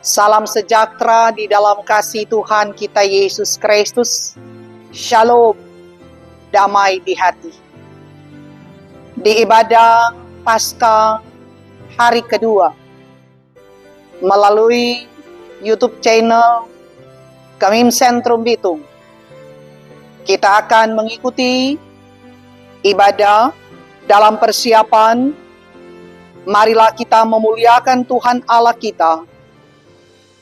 Salam sejahtera di dalam kasih Tuhan kita Yesus Kristus. Shalom, damai di hati. Di ibadah Paskah hari kedua, melalui YouTube channel Kamim Sentrum Bitung, kita akan mengikuti ibadah dalam persiapan. Marilah kita memuliakan Tuhan Allah kita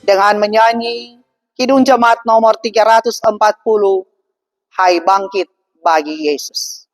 dengan menyanyi Kidung Jemaat nomor 340, Hai Bangkit bagi Yesus.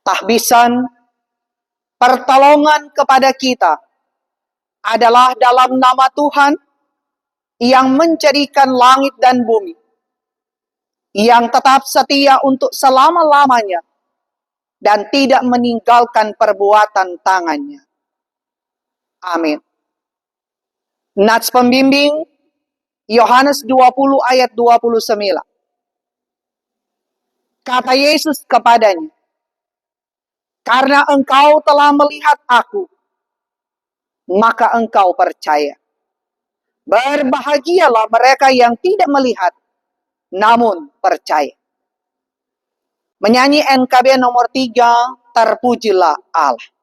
Tahbisan pertolongan kepada kita adalah dalam nama Tuhan yang menjadikan langit dan bumi, yang tetap setia untuk selama-lamanya dan tidak meninggalkan perbuatan tangannya. Amin. Nats pembimbing Yohanes 20 ayat 29. Kata Yesus kepadanya, karena engkau telah melihat aku, maka engkau percaya. Berbahagialah mereka yang tidak melihat, namun percaya. Menyanyi NKB nomor 3, Terpujilah Allah.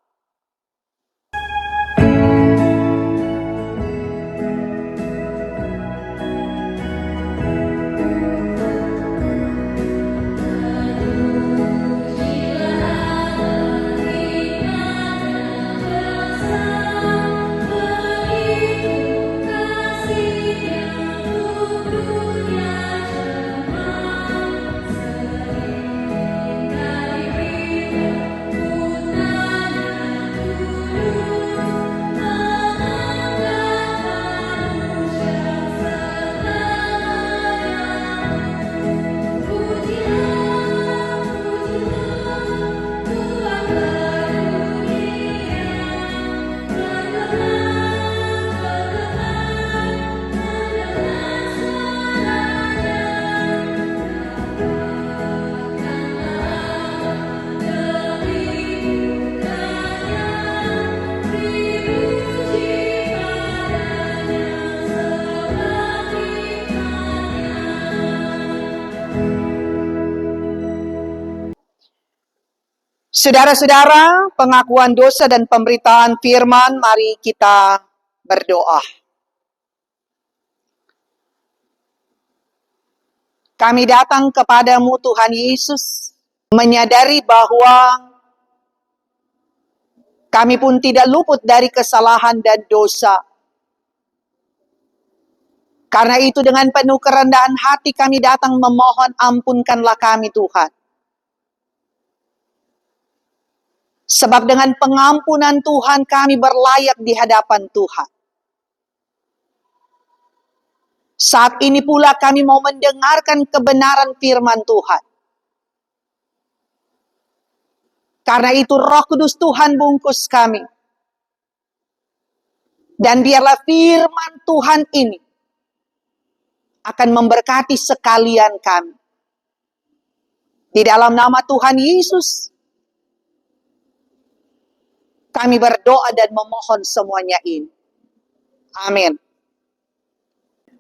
Saudara-saudara, pengakuan dosa dan pemberitaan firman, mari kita berdoa. Kami datang kepadamu Tuhan Yesus, menyadari bahwa kami pun tidak luput dari kesalahan dan dosa. Karena itu dengan penuh kerendahan hati kami datang memohon, ampunkanlah kami Tuhan. Sebab dengan pengampunan Tuhan kami berlayak di hadapan Tuhan. Saat ini pula kami mau mendengarkan kebenaran firman Tuhan. Karena itu Roh Kudus Tuhan bungkus kami. Dan biarlah firman Tuhan ini akan memberkati sekalian kami. Di dalam nama Tuhan Yesus, kami berdoa dan memohon semuanya ini. Amin.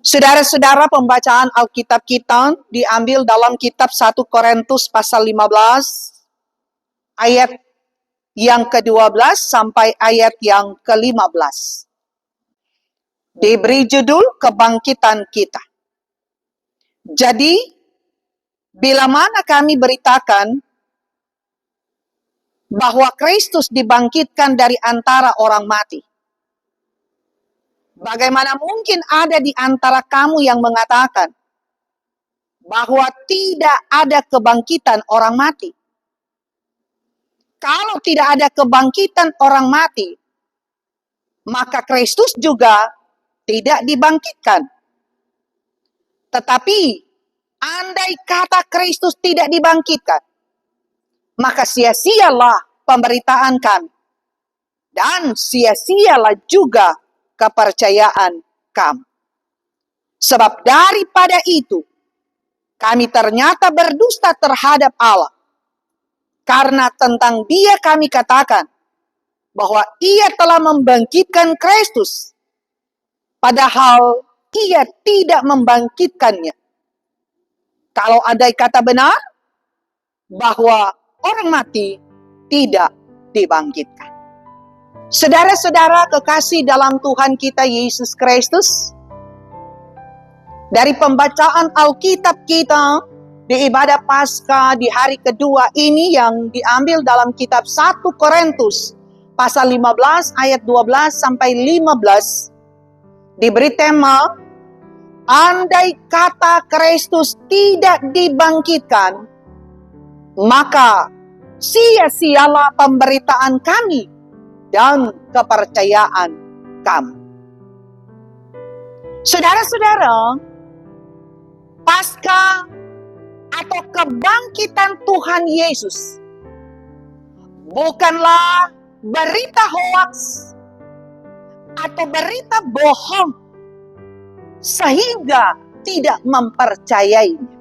Saudara-saudara, pembacaan Alkitab kita diambil dalam kitab 1 Korintus pasal 15, ayat yang ke-12 sampai ayat yang ke-15. Diberi judul Kebangkitan Kita. Jadi, bila mana kami beritakan bahwa Kristus dibangkitkan dari antara orang mati, Bagaimana mungkin ada di antara kamu yang mengatakan bahwa tidak ada kebangkitan orang mati? Kalau tidak ada kebangkitan orang mati, maka Kristus juga tidak dibangkitkan. Tetapi, andai kata Kristus tidak dibangkitkan, maka sia-sialah pemberitaan kami. Dan sia-sialah juga kepercayaan kami. Sebab daripada itu, kami ternyata berdusta terhadap Allah. Karena tentang Dia kami katakan bahwa Ia telah membangkitkan Kristus, padahal Ia tidak membangkitkannya. Kalau ada kata benar bahwa orang mati tidak dibangkitkan. Saudara-saudara kekasih dalam Tuhan kita Yesus Kristus, dari pembacaan Alkitab kita di ibadah Paskah di hari kedua ini yang diambil dalam kitab 1 Korintus pasal 15 ayat 12 sampai 15, diberi tema, andai kata Kristus tidak dibangkitkan, maka sia-sialah pemberitaan kami dan kepercayaan kami. Saudara-saudara, Paskah atau kebangkitan Tuhan Yesus bukanlah berita hoaks atau berita bohong sehingga tidak mempercayainya.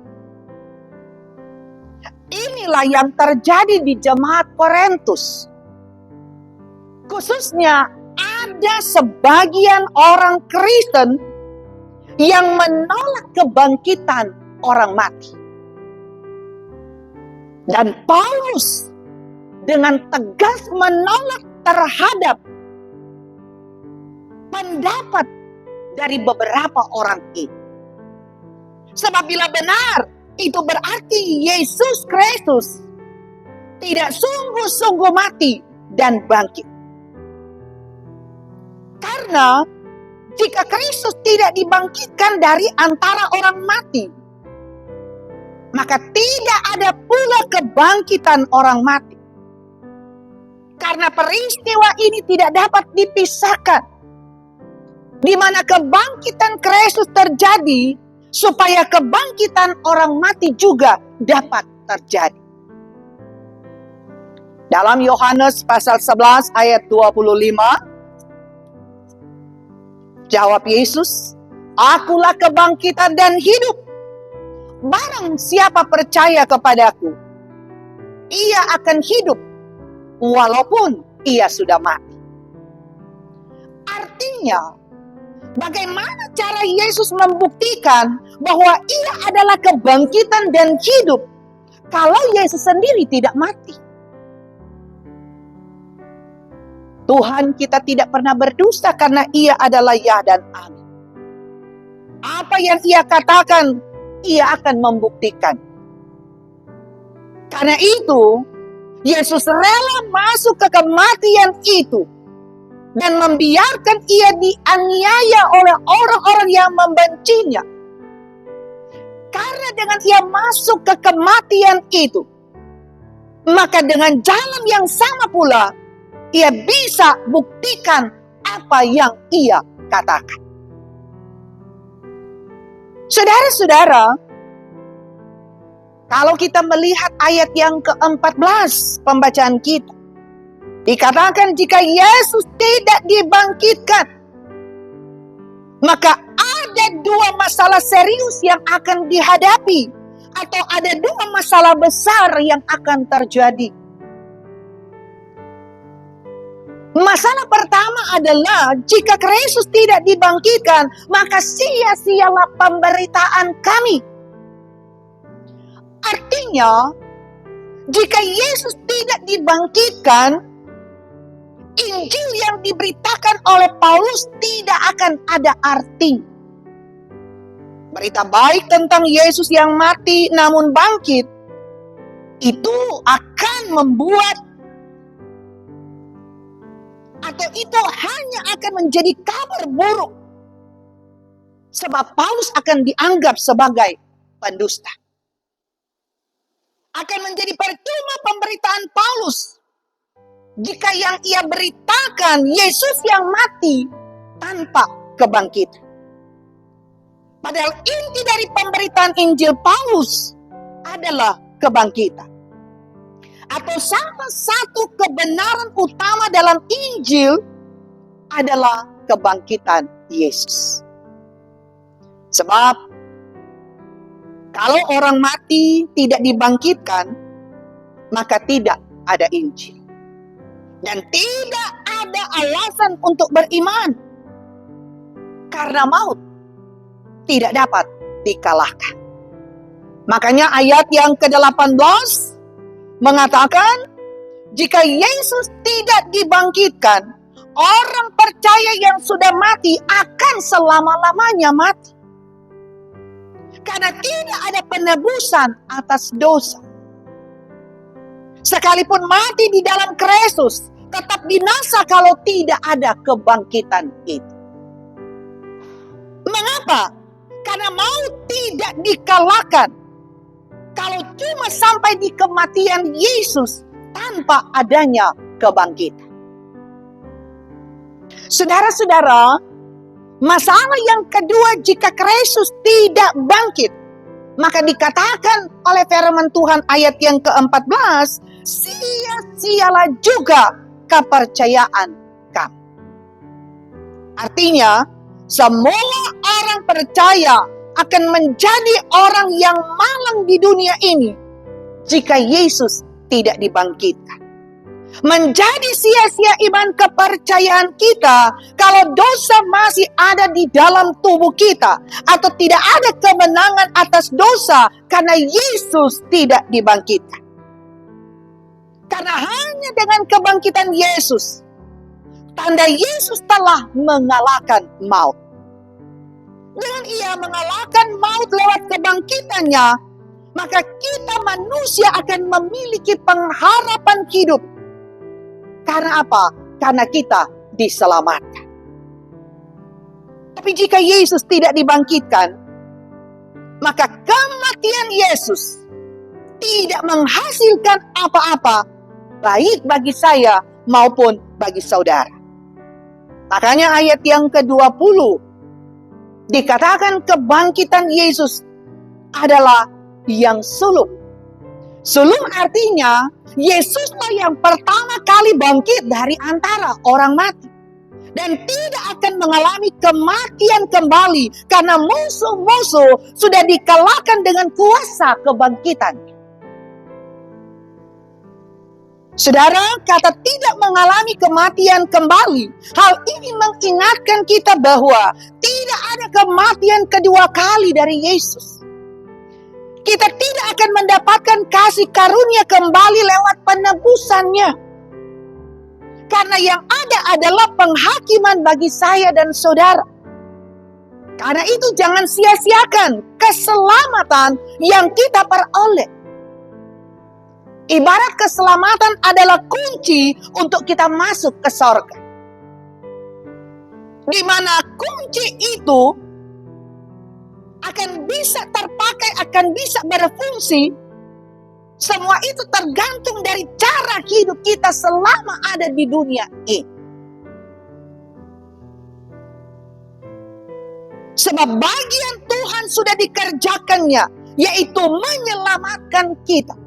Inilah yang terjadi di jemaat Korintus. Khususnya ada sebagian orang Kristen yang menolak kebangkitan orang mati. Dan Paulus dengan tegas menolak terhadap pendapat dari beberapa orang itu. Sebab bila benar, itu berarti Yesus Kristus tidak sungguh-sungguh mati dan bangkit. Karena jika Kristus tidak dibangkitkan dari antara orang mati, maka tidak ada pula kebangkitan orang mati. Karena peristiwa ini tidak dapat dipisahkan, di mana kebangkitan Kristus terjadi, supaya kebangkitan orang mati juga dapat terjadi. Dalam Yohanes pasal 11 ayat 25, jawab Yesus, akulah kebangkitan dan hidup. Barang siapa percaya kepadaku, ia akan hidup walaupun ia sudah mati. Artinya, bagaimana cara Yesus membuktikan bahwa ia adalah kebangkitan dan hidup kalau Yesus sendiri tidak mati? Tuhan kita tidak pernah berdusta karena Ia adalah Ya dan Amin. Apa yang Ia katakan, Ia akan membuktikan. Karena itu, Yesus rela masuk ke kematian itu dan membiarkan Ia dianiaya oleh orang-orang yang membencinya. Karena dengan Ia masuk ke kematian itu, maka dengan jalan yang sama pula, Ia bisa buktikan apa yang Ia katakan. Saudara-saudara, kalau kita melihat ayat yang ke-14 pembacaan kita, dikatakan jika Yesus tidak dibangkitkan, maka ada dua masalah serius yang akan dihadapi, atau ada dua masalah besar yang akan terjadi. Masalah pertama adalah jika Kristus tidak dibangkitkan, maka sia-sialah pemberitaan kami. Artinya, jika Yesus tidak dibangkitkan, Injil yang diberitakan oleh Paulus tidak akan ada arti. Berita baik tentang Yesus yang mati namun bangkit, itu akan membuat, atau itu hanya akan menjadi kabar buruk Sebab Paulus akan dianggap sebagai pendusta. Akan menjadi percuma pemberitaan Paulus jika yang ia beritakan Yesus yang mati tanpa kebangkitan. Padahal inti dari pemberitaan Injil Paulus adalah kebangkitan. Atau salah satu kebenaran utama dalam Injil adalah kebangkitan Yesus. Sebab kalau orang mati tidak dibangkitkan, maka tidak ada Injil. Dan tidak ada alasan untuk beriman. Karena maut tidak dapat dikalahkan. Makanya ayat yang ke-18 mengatakan, jika Yesus tidak dibangkitkan, orang percaya yang sudah mati akan selama-lamanya mati. Karena tidak ada penebusan atas dosa. Sekalipun mati di dalam Kristus, tetap binasa kalau tidak ada kebangkitan itu. Mengapa? Karena maut tidak dikalahkan kalau cuma sampai di kematian Yesus tanpa adanya kebangkitan. Saudara-saudara, masalah yang kedua, jika Kristus tidak bangkit, maka dikatakan oleh firman Tuhan ayat yang ke-14, sia-sialah juga kepercayaan kamu. Artinya, semua orang percaya akan menjadi orang yang malang di dunia ini jika Yesus tidak dibangkitkan. Menjadi sia-sia iman kepercayaan kita kalau dosa masih ada di dalam tubuh kita, atau tidak ada kemenangan atas dosa karena Yesus tidak dibangkitkan. Karena hanya dengan kebangkitan Yesus, tanda Yesus telah mengalahkan maut. Dengan ia mengalahkan maut lewat kebangkitannya, maka kita manusia akan memiliki pengharapan hidup. Karena apa? Karena kita diselamatkan. Tapi jika Yesus tidak dibangkitkan, maka kematian Yesus tidak menghasilkan apa-apa, baik bagi saya maupun bagi saudara. Makanya ayat yang ke-20 dikatakan kebangkitan Yesus adalah yang sulung. Sulung artinya Yesuslah yang pertama kali bangkit dari antara orang mati. Dan tidak akan mengalami kematian kembali karena musuh-musuh sudah dikalahkan dengan kuasa kebangkitan. Saudara, kata tidak mengalami kematian kembali, hal ini mengingatkan kita bahwa tidak ada kematian kedua kali dari Yesus. Kita tidak akan mendapatkan kasih karunia kembali lewat penebusannya. Karena yang ada adalah penghakiman bagi saya dan saudara. Karena itu jangan sia-siakan keselamatan yang kita peroleh. Ibarat keselamatan adalah kunci untuk kita masuk ke sorga. Di mana kunci itu akan bisa terpakai, akan bisa berfungsi. Semua itu tergantung dari cara hidup kita selama ada di dunia ini. Sebab bagian Tuhan sudah dikerjakannya, yaitu menyelamatkan kita.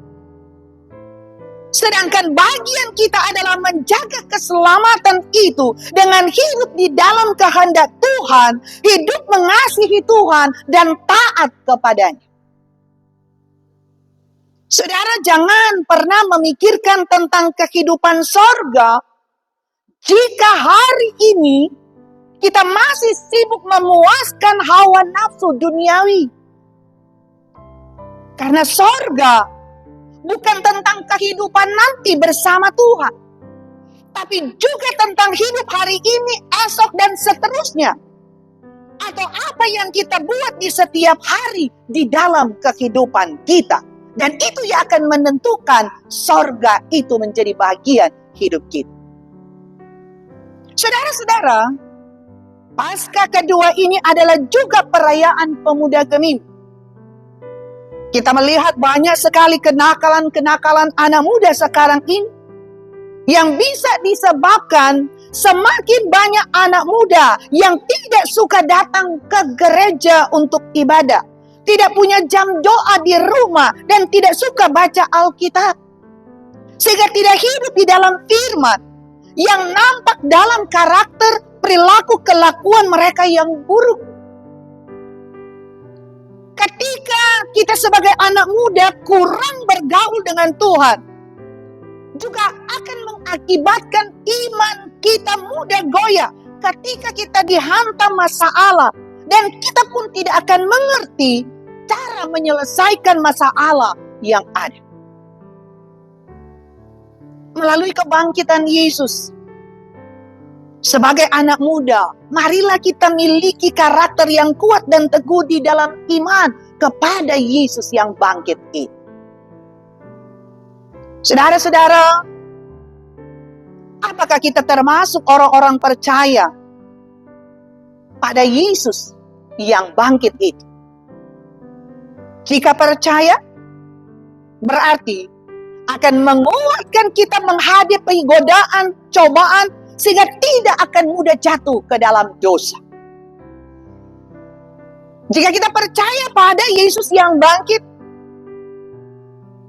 Sedangkan bagian kita adalah menjaga keselamatan itu dengan hidup di dalam kehendak Tuhan, hidup mengasihi Tuhan, dan taat kepadanya. Saudara, jangan pernah memikirkan tentang kehidupan sorga jika hari ini kita masih sibuk memuaskan hawa nafsu duniawi. Karena sorga bukan tentang kehidupan nanti bersama Tuhan, tapi juga tentang hidup hari ini, esok, dan seterusnya. Atau apa yang kita buat di setiap hari di dalam kehidupan kita. Dan itu yang akan menentukan sorga itu menjadi bagian hidup kita. Saudara-saudara, Paskah kedua ini adalah juga perayaan Pemuda Gemim. Kita melihat banyak sekali kenakalan-kenakalan anak muda sekarang ini yang bisa disebabkan semakin banyak anak muda yang tidak suka datang ke gereja untuk ibadah, tidak punya jam doa di rumah, dan tidak suka baca Alkitab. Sehingga tidak hidup di dalam firman yang nampak dalam karakter, perilaku, kelakuan mereka yang buruk. Ketika kita sebagai anak muda kurang bergaul dengan Tuhan, juga akan mengakibatkan iman kita mudah goyah ketika kita dihantam masalah, dan kita pun tidak akan mengerti cara menyelesaikan masalah yang ada. Melalui kebangkitan Yesus, sebagai anak muda, marilah kita miliki karakter yang kuat dan teguh di dalam iman kepada Yesus yang bangkit itu. Saudara-saudara, apakah kita termasuk orang-orang percaya pada Yesus yang bangkit itu? Jika percaya, berarti akan menguatkan kita menghadapi godaan, cobaan, sehingga tidak akan mudah jatuh ke dalam dosa. Jika kita percaya pada Yesus yang bangkit,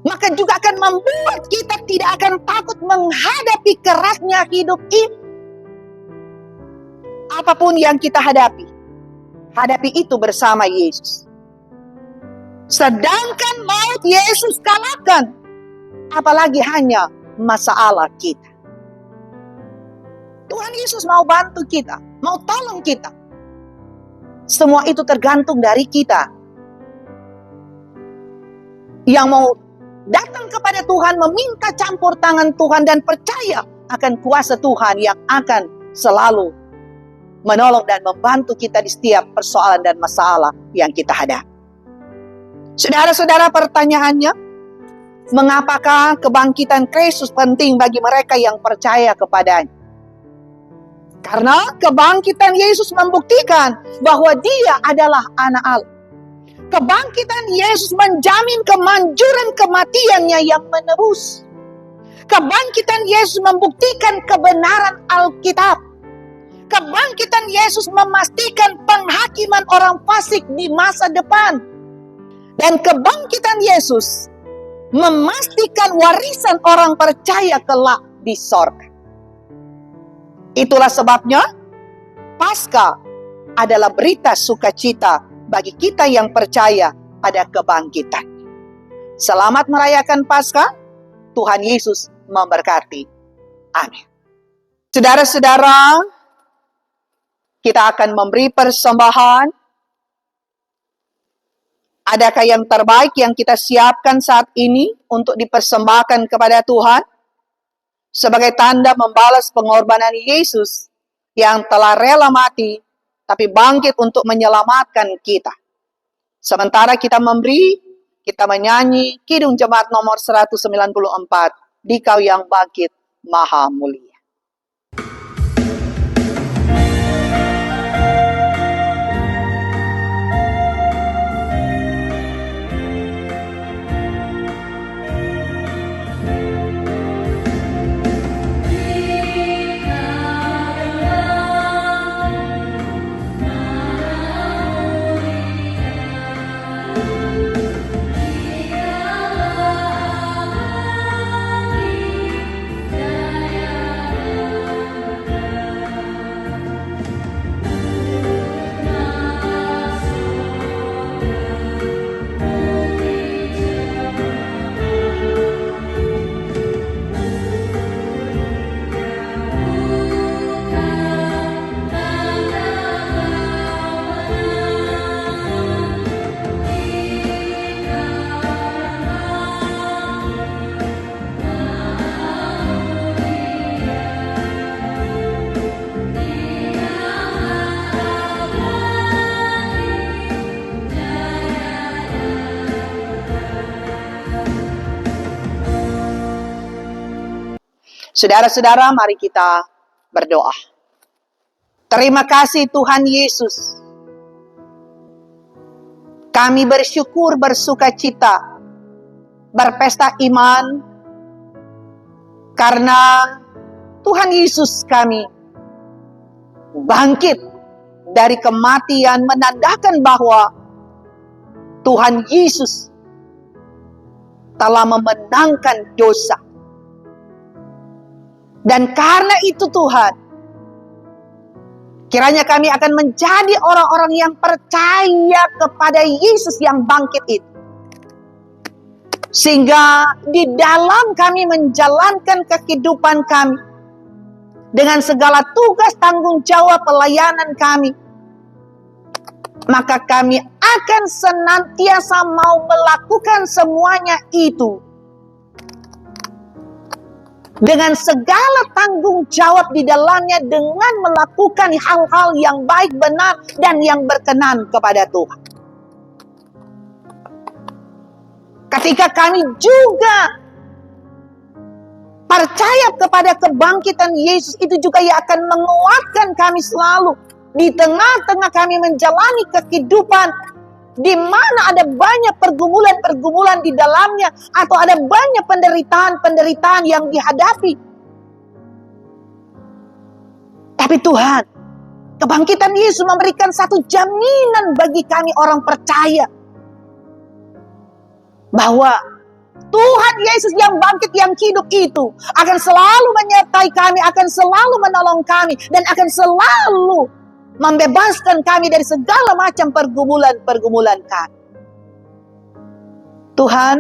maka juga akan membuat kita tidak akan takut menghadapi kerasnya hidup ini. Apapun yang kita hadapi itu bersama Yesus. Sedangkan maut Yesus kalahkan, apalagi hanya masalah kita. Tuhan Yesus mau bantu kita, mau tolong kita. Semua itu tergantung dari kita yang mau datang kepada Tuhan, meminta campur tangan Tuhan, dan percaya akan kuasa Tuhan yang akan selalu menolong dan membantu kita di setiap persoalan dan masalah yang kita hadapi. Saudara-saudara, pertanyaannya, mengapakah kebangkitan Kristus penting bagi mereka yang percaya kepadanya? Karena kebangkitan Yesus membuktikan bahwa Dia adalah anak Allah. Kebangkitan Yesus menjamin kemanjuran kematiannya yang menebus. Kebangkitan Yesus membuktikan kebenaran Alkitab. Kebangkitan Yesus memastikan penghakiman orang fasik di masa depan. Dan kebangkitan Yesus memastikan warisan orang percaya kelak di sorga. Itulah sebabnya Paskah adalah berita sukacita bagi kita yang percaya pada kebangkitan. Selamat merayakan Paskah. Tuhan Yesus memberkati. Amin. Saudara-saudara, kita akan memberi persembahan. Adakah yang terbaik yang kita siapkan saat ini untuk dipersembahkan kepada Tuhan? Sebagai tanda membalas pengorbanan Yesus yang telah rela mati, tapi bangkit untuk menyelamatkan kita. Sementara kita memberi, kita menyanyi Kidung Jemaat nomor 194, Dikau yang bangkit maha mulia. Saudara-saudara, mari kita berdoa. Terima kasih Tuhan Yesus. Kami bersyukur, bersuka cita, berpesta iman, karena Tuhan Yesus kami bangkit dari kematian, menandakan bahwa Tuhan Yesus telah memenangkan dosa. Dan karena itu Tuhan, kiranya kami akan menjadi orang-orang yang percaya kepada Yesus yang bangkit itu. Sehingga di dalam kami menjalankan kehidupan kami, dengan segala tugas tanggung jawab pelayanan kami, maka kami akan senantiasa mau melakukan semuanya itu dengan segala tanggung jawab di dalamnya, dengan melakukan hal-hal yang baik, benar, dan yang berkenan kepada Tuhan. Ketika kami juga percaya kepada kebangkitan Yesus, itu juga yang akan menguatkan kami selalu di tengah-tengah kami menjalani kehidupan di mana ada banyak pergumulan-pergumulan di dalamnya, atau ada banyak penderitaan-penderitaan yang dihadapi. Tapi Tuhan, kebangkitan Yesus memberikan satu jaminan bagi kami orang percaya, bahwa Tuhan Yesus yang bangkit, yang hidup itu akan selalu menyertai kami, akan selalu menolong kami, dan akan selalu membebaskan kami dari segala macam pergumulan-pergumulan kami. Tuhan,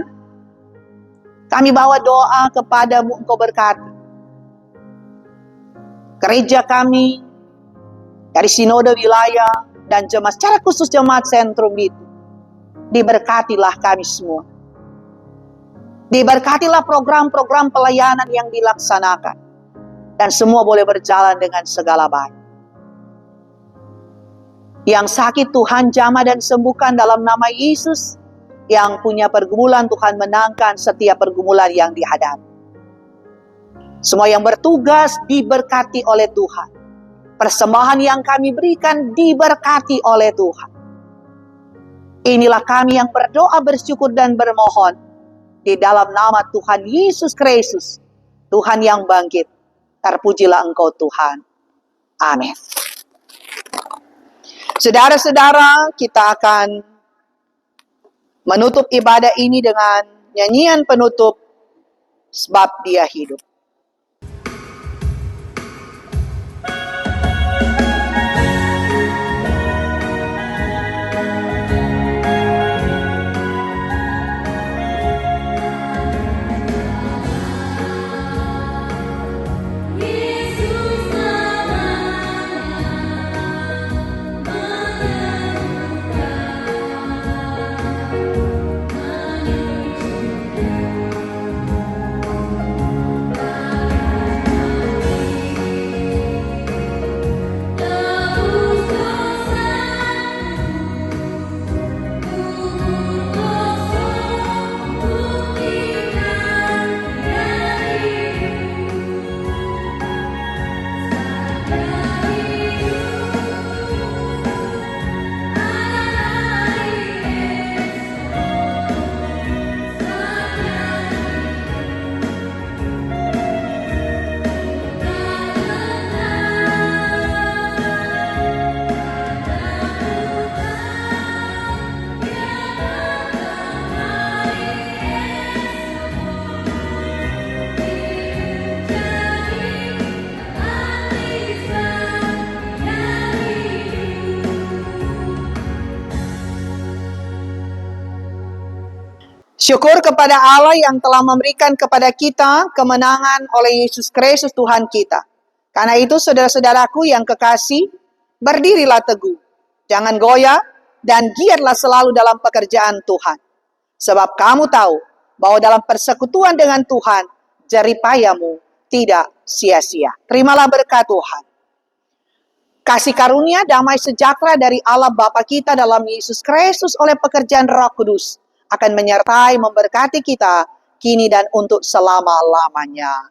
kami bawa doa kepadamu, Engkau berkati gereja kami dari sinode wilayah dan jemaat, secara khusus jemaat sentrum itu. Diberkatilah kami semua. Diberkatilah program-program pelayanan yang dilaksanakan, dan semua boleh berjalan dengan segala baik. Yang sakit Tuhan jamah dan sembuhkan dalam nama Yesus. Yang punya pergumulan Tuhan menangkan setiap pergumulan yang dihadapi. Semua yang bertugas diberkati oleh Tuhan. Persembahan yang kami berikan diberkati oleh Tuhan. Inilah kami yang berdoa, bersyukur, dan bermohon di dalam nama Tuhan Yesus Kristus, Tuhan yang bangkit. Terpujilah Engkau Tuhan. Amin. Saudara-saudara, kita akan menutup ibadah ini dengan nyanyian penutup, Sebab Dia Hidup. Syukur kepada Allah yang telah memberikan kepada kita kemenangan oleh Yesus Kristus Tuhan kita. Karena itu saudara-saudaraku yang kekasih, berdirilah teguh, jangan goyah, dan giatlah selalu dalam pekerjaan Tuhan. Sebab kamu tahu bahwa dalam persekutuan dengan Tuhan, jeripayamu tidak sia-sia. Terimalah berkat Tuhan. Kasih karunia, damai sejahtera dari Allah Bapa kita dalam Yesus Kristus oleh pekerjaan Roh Kudus akan menyertai, memberkati kita kini dan untuk selama-lamanya.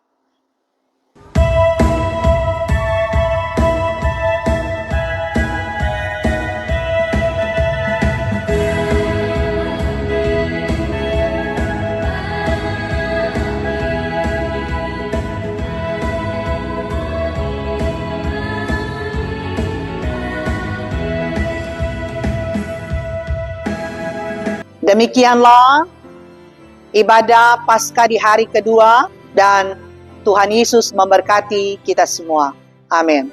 Demikianlah ibadah Paskah di hari kedua, dan Tuhan Yesus memberkati kita semua. Amin.